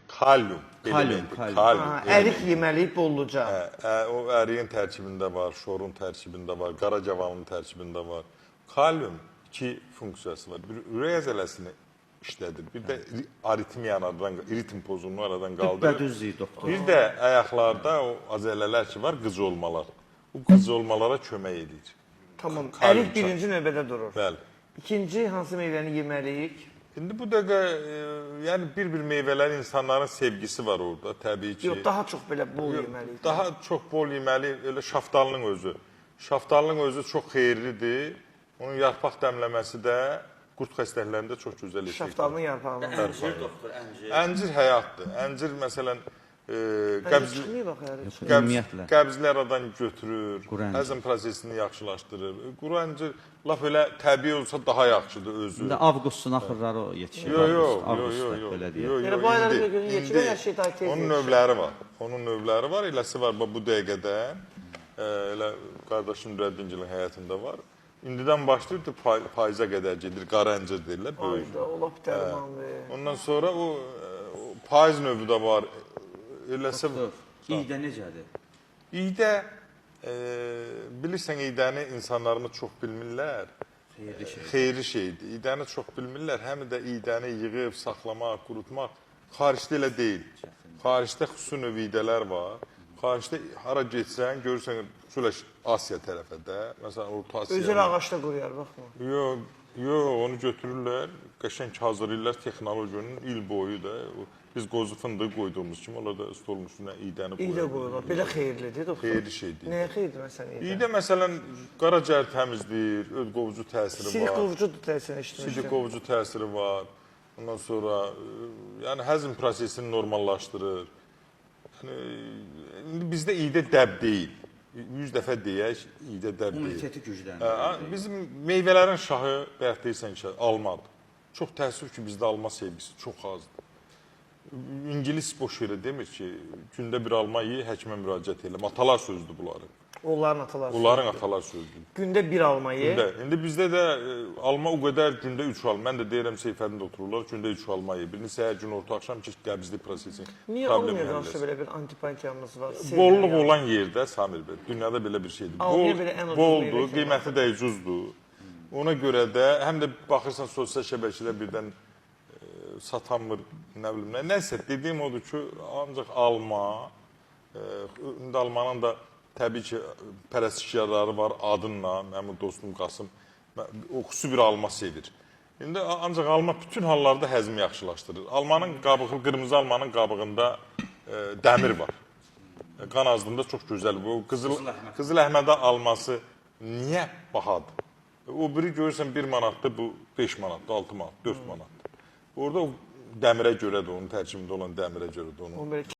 Kalium. Kalium. Ərik yeməli bolluca. O əriyin tərkibində var, şorun tərkibində var, qara cavanın tərkibində var. Kalium iki funksiyası var. Bir ürək əzələsini işlədir. Bir də aritmiyanı aradan, ritm pozulunu aradan qaldırır. Düzdür, doktor. Bir də ayaqlarda o əzələlər ki var, qıc olmalar. Bu qıc olmalara kömək edir. Tamam. Kalium Ərik birinci növbədə durur. Bəli. İkinci hansı meyvəni yeməliyik? İndi bu dəqiqə yəni bir meyvələr insanların sevgisi var orada, təbii ki. Yox, daha çox belə bol yeməliyik. Daha çox bol yeməli, elə şaftalının özü. Şaftalının özü çox xeyirlidir. Onun yarpaq dəmləməsi də qurd xəstəliklərində çox gözəl effekt. Şaftalının yarpağını. Əncir, doktor, əncir. Əncir həyatdır. Əncir məsələn qəbzli aradan götürür, həzm prosesini yaxşılaşdırır. Quru əncir laf elə təbii olsa daha yaxşıdır özü. İndi avqustun axırları yetişir. Yox. Yəni bu aylarda görə yetişir, hər şey daha tez onun növləri var. Onun növləri var, eləsi var bu dəqiqədə. Elə qardaşım Nurəddingilin həyatında var. İndidən başlayır da payıza qədər gedir, qara əncir deyirlər, böyük. Allah bitərmandır. Ondan sonra o payız növü də var. Eləsə İydə necədir? İydə bilirsən iydəni insanlarımız çox bilmirlər. Xeyirli şeydir. İydəni çox bilmirlər. Həm də iydəni yığıb, saxlamaq, qurutmaq xaricdə elə deyil. Xaricdə xüsusi növ iydələr var. Xaricdə hara getsən, görürsən şöyle Asiya tərəfədə, məsələn Orta Asiya. Özəl ağacda quruyar, baxma. Yox, onu götürürlər, qəşəng hazırlayırlar texnologiyanın il boyu da. Biz qozu fındığı qoyduğumuz kimi, onlar da stolun üstünə iydəni qoyurlar. İydə qoyurlar, belə xeyirlidir, doktor. Xeyirli şeydir. Nəyə xeyirdir məsələn iydə? İydə məsələn qaraciyər təmizləyir, öd qovucu təsiri var. Silik qovucudur təsirini işləmişdir. Silik qovucu təsiri var. Ondan sonra yəni həzm prosesini normallaşdırır. Yəni bizdə iydə dəb deyil. 100 dəfə deyək, iydə dəb deyil. İmmuniteti gücləndirir. Bizim meyvələrin şahı, bayaq deyirsən ki, almadır. Çox təəssüf ki, bizdə alma sevgisi çox azdır. İngilis boş yerə demir ki, gündə bir alma yeyə, həkimə müraciət edirəm. Atalar sözdür bunları. Onların atalar sözdür. Onların atalar sözdür. Gündə bir alma ye. İndi bizdə də alma o qədər gündə 3 alma. Mən də deyirəm Seyfədində otururlar, gündə 3 alma ye. Birini səhər gün orta axşam ki, qəbzli prosesi. Niyə almıyorlarsa belə bir antipatiyamız var? Bollluq olan yerdə, Samir bəy, dünyada belə bir şeydir. Boldur, qiyməti də ucuzdur. Ona görə də, həm də baxırsan sosial şəbəkədə birdən satanmır, nə bilim, nəsə dediyim odur ki, ancaq alma, indi almanın da təbii ki, pərəstişkarları var adınla, mənim dostum Qasım, o xüsusi bir alma sevir. İndi ancaq alma bütün hallarda həzmi yaxşılaşdırır. Almanın qabığı, qırmızı almanın qabığında dəmir var. Qan azlığında çox gözəl. Bu Qızıl Əhmədə alması niyə bahadır? O biri görürsən 1 manatdır, bu 5 manatdır, 6 manat, 4 manatdır. Orada o dəmirə görədir, onun tərkibində olan dəmirə görədir.